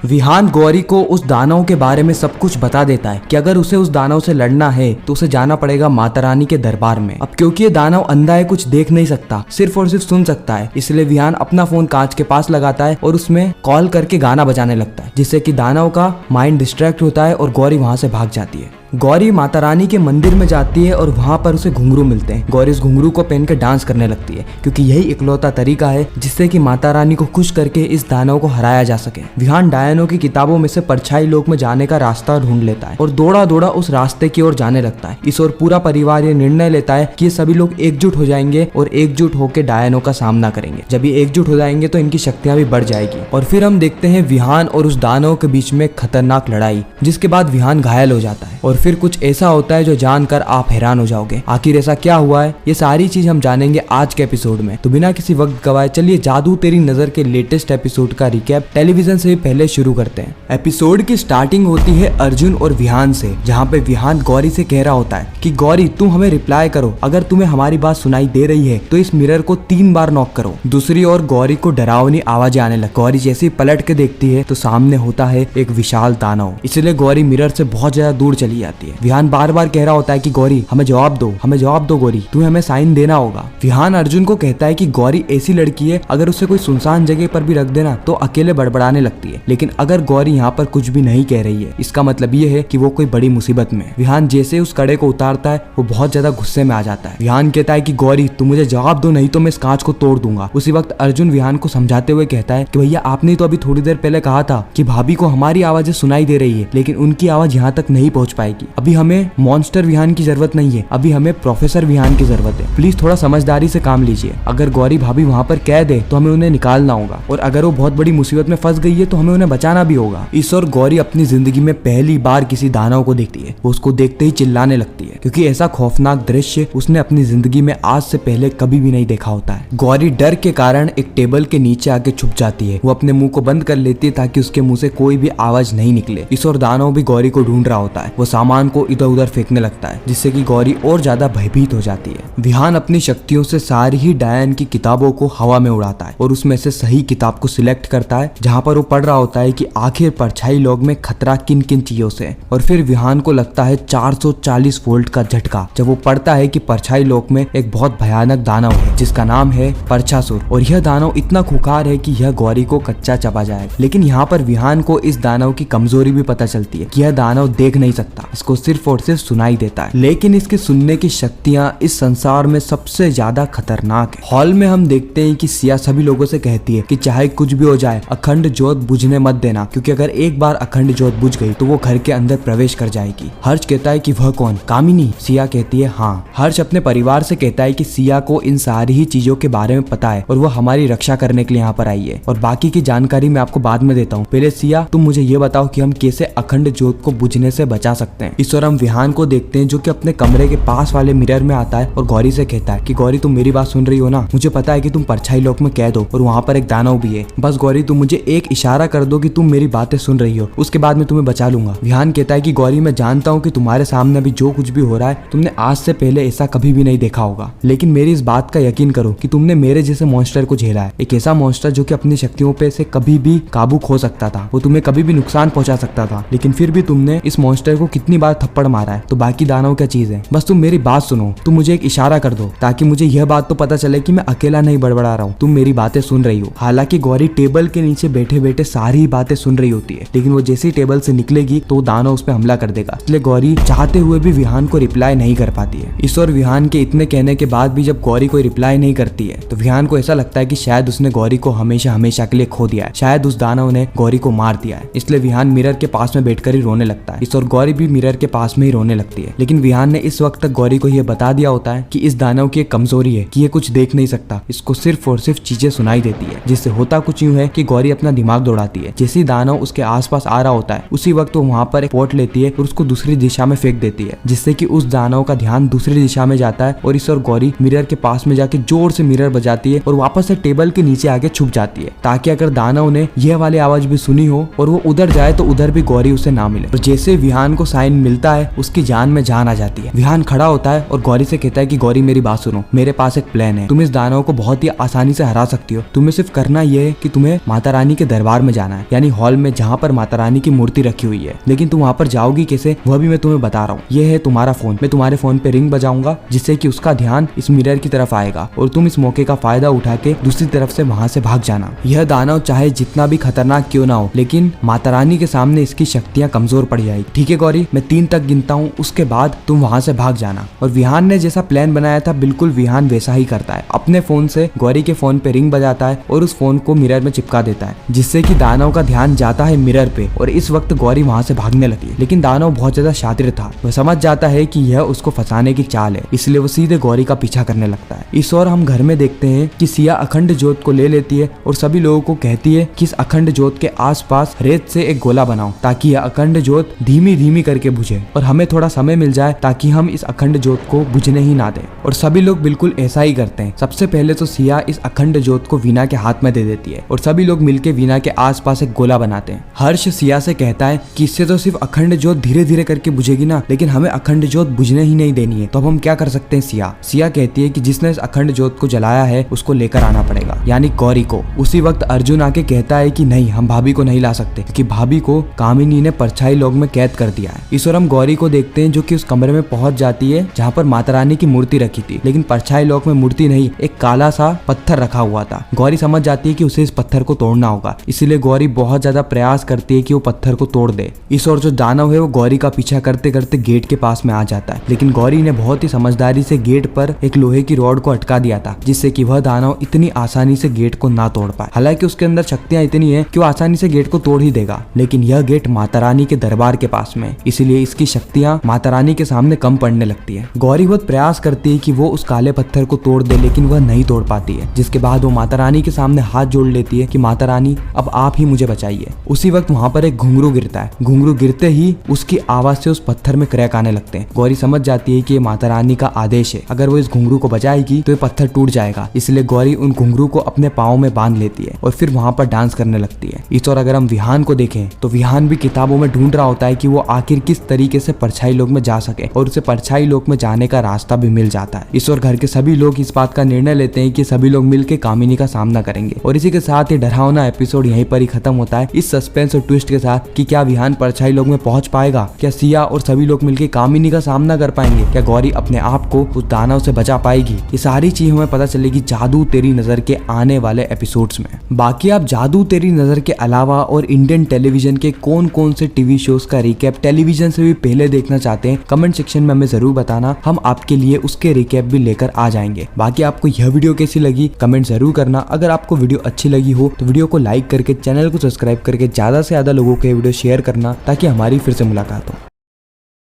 विहान गौरी को उस दानव के बारे में सब कुछ बता देता है कि अगर उसे उस दानव से लड़ना है तो उसे जाना पड़ेगा माता रानी के दरबार में। अब क्योंकि ये दानव अंधा है, कुछ देख नहीं सकता, सिर्फ और सिर्फ सुन सकता है, इसलिए विहान अपना फोन कांच के पास लगाता है और उसमें कॉल करके गाना बजाने लगता है, जिससे कि दानव का माइंड डिस्ट्रैक्ट होता है और गौरी वहां से भाग जाती है। गौरी माता रानी के मंदिर में जाती है और वहां पर उसे घुंघरू मिलते हैं। गौरी इस घुंघरू को पहन कर डांस करने लगती है क्योंकि यही इकलौता तरीका है जिससे कि माता रानी को खुश करके इस दानव को हराया जा सके। विहान डायनों की किताबों में से परछाई लोक में जाने का रास्ता ढूंढ लेता है और दौड़ा दौड़ा उस रास्ते की ओर जाने लगता है। इस ओर पूरा परिवार ये निर्णय लेता है कि ये सभी लोग एकजुट हो जाएंगे और एकजुट होकर डायनों का सामना करेंगे। जब ये एकजुट हो जाएंगे तो इनकी शक्तियां भी बढ़ जाएगी। और फिर हम देखते हैं विहान और उस दानव के बीच में खतरनाक लड़ाई, जिसके बाद विहान घायल हो जाता है और फिर कुछ ऐसा होता है जो जानकर आप हैरान हो जाओगे। आखिर ऐसा क्या हुआ है, ये सारी चीज हम जानेंगे आज के एपिसोड में। तो बिना किसी वक्त गवाए चलिए जादू तेरी नजर के लेटेस्ट एपिसोड का रिकैप टेलीविजन से भी पहले शुरू करते हैं। एपिसोड की स्टार्टिंग होती है अर्जुन और विहान से, जहाँ पे विहान गौरी से कह रहा होता है कि गौरी तुम हमें रिप्लाई करो, अगर तुम्हें हमारी बात सुनाई दे रही है तो इस मिरर को 3 बार नॉक करो। दूसरी ओर गौरी को डरावनी आवाजें आने लगी। गौरी जैसे ही पलट के देखती है तो सामने होता है एक विशाल दानव, इसलिए गौरी मिरर से बहुत ज्यादा दूर चली जाती है। विहान बार बार कह रहा होता है कि गौरी हमें जवाब दो, हमें जवाब दो गौरी, तुम्हें हमें साइन देना होगा। विहान अर्जुन को कहता है कि गौरी ऐसी लड़की है, अगर उसे कोई सुनसान जगह पर भी रख देना तो अकेले बड़बड़ाने लगती है, लेकिन अगर गौरी यहाँ पर कुछ भी नहीं कह रही है इसका मतलब ये है कि वो कोई बड़ी मुसीबत में है। विहान जैसे उस कड़े को उतारता है वो बहुत ज्यादा गुस्से में आ जाता है। विहान कहता है कि गौरी तुम मुझे जवाब दो, नहीं तो मैं इस कांच को तोड़ दूंगा। उसी वक्त अर्जुन विहान को समझाते हुए कहता है कि भैया आपने तो अभी थोड़ी देर पहले कहा था कि भाभी को हमारी आवाजें सुनाई दे रही है, लेकिन उनकी आवाज यहाँ तक नहीं पहुँच पाएगी। अभी हमें मॉन्स्टर विहान की जरूरत नहीं है, अभी हमें प्रोफेसर विहान की जरूरत है। प्लीज थोड़ा समझदारी से काम लीजिए। अगर गौरी भाभी वहाँ पर कह दे तो हमें उन्हें निकालना होगा, और अगर वो बहुत बड़ी मुसीबत में फंस गई है तो हमें उन्हें बचाना भी होगा। इस और गौरी अपनी जिंदगी में पहली बार किसी दानव को देखती है। वो उसको देखते ही चिल्लाने लगती है क्योंकि ऐसा खौफनाक दृश्य उसने अपनी जिंदगी में आज से पहले कभी भी नहीं देखा होता है। गौरी डर के कारण एक टेबल के नीचे आके छुप जाती है। वो अपने मुंह को बंद कर लेती है ताकि उसके मुंह से कोई भी आवाज नहीं निकले। इस और दानव भी गौरी को ढूंढ रहा होता है। वो सामान को इधर उधर फेंकने लगता है जिससे कि गौरी और ज्यादा भयभीत हो जाती है। विहान अपनी शक्तियों से सारी ही डायन की किताबों को हवा में उड़ाता है और उसमें से सही किताब को सिलेक्ट करता है, जहाँ पर वो पढ़ रहा होता है कि आखिर परछाई लोक में खतरा किन किन चीजों से। और फिर विहान को लगता है 440 वोल्ट का झटका जब वो पढ़ता है कि परछाई लोक में एक बहुत भयानक दानव है जिसका नाम है परछासुर, और यह दानव इतना खुंखार है कि यह गौरी को कच्चा चबा जाएगा। लेकिन यहाँ पर विहान को इस दानव की कमजोरी भी पता चलती है कि यह दानव देख नहीं सकता, इसको सिर्फ और सिर्फ सुनाई देता है, लेकिन इसके सुनने की शक्तियां इस संसार में सबसे ज्यादा खतरनाक है। हॉल में हम देखते हैं कि सिया सभी लोगों से कहती है कि चाहे कुछ भी हो जाए अखंड ज्योत बुझने मत देना, क्योंकि अगर एक बार अखंड ज्योत बुझ गई तो वो घर के अंदर प्रवेश कर जाएगी। हर्ष कहता है कि वह कौन, कामिनी? सिया कहती है हाँ। हर्ष अपने परिवार से कहता है कि सिया को इन सारी ही चीजों के बारे में पता है और वो हमारी रक्षा करने के लिए यहाँ पर आई है, और बाकी की जानकारी मैं आपको बाद में देता हूँ। पहले सिया तुम मुझे ये बताओ कि हम कैसे अखंड ज्योत को बुझने से बचा सकते हैं। इस और हम विहान को देखते हैं जो कि अपने कमरे के पास वाले मिरर में आता है और गौरी से कहता है कि गौरी तुम मेरी बात सुन रही हो ना, मुझे पता है कि तुम परछाई लोक में कैद हो और वहाँ पर एक दानव भी है, बस गौरी तुम मुझे एक इशारा कर दो कि तुम मेरी बातें सुन रही हो, उसके बाद मैं तुम्हें बचा लूंगा। विहान कहता है कि गौरी मैं जानता हूँ कि तुम्हारे सामने अभी जो कुछ भी हो रहा है तुमने आज से पहले ऐसा कभी भी नहीं देखा होगा, लेकिन मेरी इस बात का यकीन करो कि तुमने मेरे जैसे मॉन्स्टर को झेला है, एक ऐसा मॉन्स्टर जो कि अपनी शक्तियों पे से कभी भी काबू खो सकता था, वो तुम्हें कभी भी नुकसान पहुंचा सकता था, लेकिन फिर भी तुमने इस मॉन्स्टर को कितनी बार थप्पड़ मारा है, तो बाकी दानव क्या चीज है। बस तुम मेरी बात सुनो, तुम मुझे एक इशारा कर दो ताकि मुझे यह बात तो पता चले कि मैं अकेला नहीं बड़बड़ा रहा हूँ, तुम मेरी बातें सुन रही हो। हालांकि गौरी टेबल के नीचे बैठे बैठे सारी बातें सुन रही होती है, लेकिन वो जैसे ही टेबल से निकलेगी तो दानव उस पर हमला कर देगा, इसलिए गौरी चाहते हुए भी विहान को रिप्लाई नहीं कर पाती है। इस और विहान के इतने कहने के बाद भी जब गौरी कोई रिप्लाई नहीं करती है तो विहान को ऐसा लगता है कि शायद उसने गौरी को हमेशा हमेशा के लिए खो दिया है, शायद उस दानव ने गौरी को मार दिया है, इसलिए विहान मिरर के पास में बैठकर ही रोने लगता है। इस और गौरी भी मिरर के पास में ही रोने लगती है, लेकिन विहान ने इस वक्त तक गौरी को यह बता दिया होता है कि इस दानव की एक कमजोरी है कि ये कुछ देख नहीं सकता, इसको सिर्फ और सिर्फ चीजें सुनाई देती है, जिससे होता कुछ यूं है कि गौरी अपना दिमाग दौड़ाती है। जैसे ही दानव उसके आसपास आ रहा होता है उसी वक्त वो वहाँ पर एक पॉट लेती है और उसको दूसरी दिशा में फेंक देती है, जिससे कि उस दानव का ध्यान दूसरी दिशा में जाता है, और इस और गौरी मिरर के पास में जाके जोर से मिरर बजाती है और वापस से टेबल के नीचे आके छुप जाती है, ताकि अगर दानव ने यह वाली आवाज भी सुनी हो और वो उधर जाए तो उधर भी गौरी उसे ना मिले। और जैसे विहान को साइन लाइन मिलता है उसकी जान में जान आ जाती है। विहान खड़ा होता है और गौरी से कहता है कि गौरी मेरी बात सुनो, मेरे पास एक प्लान है। तुम इस दानव को बहुत ही आसानी से हरा सकती हो। तुम्हें सिर्फ करना यह है कि तुम्हें माता रानी के दरबार में जाना है, यानी हॉल में जहाँ पर माता रानी की मूर्ति रखी हुई है। लेकिन तुम वहाँ पर जाओगी कैसे वह भी मैं तुम्हें बता रहा हूँ। यह है तुम्हारा फोन। मैं तुम्हारे फोन पे रिंग बजाऊंगा जिससे कि उसका ध्यान इस मिरर की तरफ आएगा और तुम इस मौके का फायदा उठा के दूसरी तरफ से वहाँ से भाग जाना। यह दानव चाहे जितना भी खतरनाक क्यों ना हो, लेकिन माता रानी के सामने इसकी शक्तियां कमजोर पड़ जाएगी। ठीक है गौरी, मैं 3 तक गिनता हूँ, उसके बाद तुम वहाँ से भाग जाना। और विहान ने जैसा प्लान बनाया था बिल्कुल विहान वैसा ही करता है। अपने फोन से गौरी के फोन पे रिंग बजाता है और उस फोन को मिरर में चिपका देता है, जिससे कि दानव का ध्यान जाता है मिरर पे और इस वक्त गौरी वहाँ से भागने लगती है। लेकिन दानव बहुत ज्यादा शातिर था, वह समझ जाता है कि यह उसको फंसाने की चाल है, इसलिए वो सीधे गौरी का पीछा करने लगता है। इस ओर हम घर में देखते हैं कि सिया अखंड ज्योत को ले लेती है और सभी लोगों को कहती है कि इस अखंड ज्योत के आसपास रेत से एक गोला बनाओ ताकि यह अखंड ज्योत धीमी धीमी करके बुझे और हमें थोड़ा समय मिल जाए ताकि हम इस अखंड ज्योत को बुझने ही ना दें। और सभी लोग बिल्कुल ऐसा ही करते हैं। सबसे पहले तो सिया इस अखंड ज्योत को वीना के हाथ में दे देती है और सभी लोग मिलकर वीना के आसपास एक गोला बनाते हैं। हर्ष सिया से कहता है कि इससे तो सिर्फ अखंड ज्योत धीरे धीरे करके बुझेगी ना, लेकिन हमें अखंड ज्योत बुझने ही नहीं देनी है, तो अब हम क्या कर सकते हैं सिया? सिया कहती है कि जिसने इस अखंड ज्योत को जलाया है उसको लेकर आना पड़ेगा, यानी गौरी को। उसी वक्त अर्जुन आके कहता है कि नहीं, हम भाभी को नहीं ला सकते क्योंकि भाभी को कामिनी ने परछाई लोक में कैद कर दिया है। इस ओर हम गौरी को देखते हैं जो कि उस कमरे में पहुंच जाती है जहाँ पर माता रानी की मूर्ति रखी थी, लेकिन परछाई लोक में मूर्ति नहीं, एक काला सा पत्थर रखा हुआ था। गौरी समझ जाती है कि उसे इस पत्थर को तोड़ना होगा, इसीलिए गौरी बहुत ज्यादा प्रयास करती है कि वो पत्थर को तोड़ दे। इस ओर जो दानव है वो गौरी का पीछा करते करते गेट के पास में आ जाता है, लेकिन गौरी ने बहुत ही समझदारी से गेट पर एक लोहे की रॉड को अटका दिया था, जिससे कि वह दानव इतनी आसानी से गेट को ना तोड़ पाए। हालांकि उसके अंदर शक्तियां इतनी है कि वो आसानी से गेट को तोड़ ही देगा, लेकिन यह गेट माता रानी के दरबार के पास में, इसीलिए इसकी शक्तियां माता रानी के सामने कम पड़ने लगती है। गौरी बहुत प्रयास करती है कि वो उस काले पत्थर को तोड़ दे, लेकिन वह नहीं तोड़ पाती है, जिसके बाद वो माता रानी के सामने हाथ जोड़ लेती है कि माता रानी अब आप ही मुझे बचाइए। उसी वक्त वहाँ पर एक घुंघरू गिरता है। घुंघरू गिरते ही उसकी आवाज से उस पत्थर में क्रैक आने लगते हैं। गौरी समझ जाती है कि ये माता रानी का आदेश है, अगर वो इस घुंघरू को बचाएगी तो ये पत्थर टूट जाएगा, इसलिए गौरी उन घुंघरू को अपने पाँव में बांध लेती है और फिर वहाँ पर डांस करने लगती है। इस और अगर हम विहान को देखें तो विहान भी किताबों में ढूंढ रहा होता है कि वो आखिर किस तरीके से परछाई लोक में जा सके और उसे परछाई लोक में जाने का रास्ता भी मिल जाता है। इस और घर के सभी लोग इस बात का निर्णय लेते हैं कि सभी लोग मिलकर कामिनी का सामना करेंगे और इसी के साथ ये डरावना एपिसोड यहीं पर ही खत्म होता है, इस सस्पेंस और ट्विस्ट के साथ कि क्या विहान परछाई लोक में पहुंच पाएगा, क्या सिया और सभी लोग मिलकर कामिनी का सामना कर पाएंगे, क्या गौरी अपने आप को उस दानव से बचा पाएगी। ये सारी चीज हमें पता चलेगी जादू तेरी नजर के आने वाले एपिसोड्स में। बाकी आप जादू तेरी नजर के अलावा और इंडियन टेलीविजन के कौन कौन से टीवी शोज का रिकैप टेलीविजन से भी पहले देखना चाहते हैं, कमेंट सेक्शन में हमें जरूर बताना, हम आपके लिए उसके रिकैप भी लेकर आ जाएंगे। बाकी आपको यह वीडियो कैसी लगी कमेंट जरूर करना। अगर आपको वीडियो अच्छी लगी हो तो वीडियो को लाइक करके चैनल को सब्सक्राइब करके ज्यादा से ज्यादा लोगों को वीडियो शेयर करना ताकि हमारी फिर से मुलाकात हो।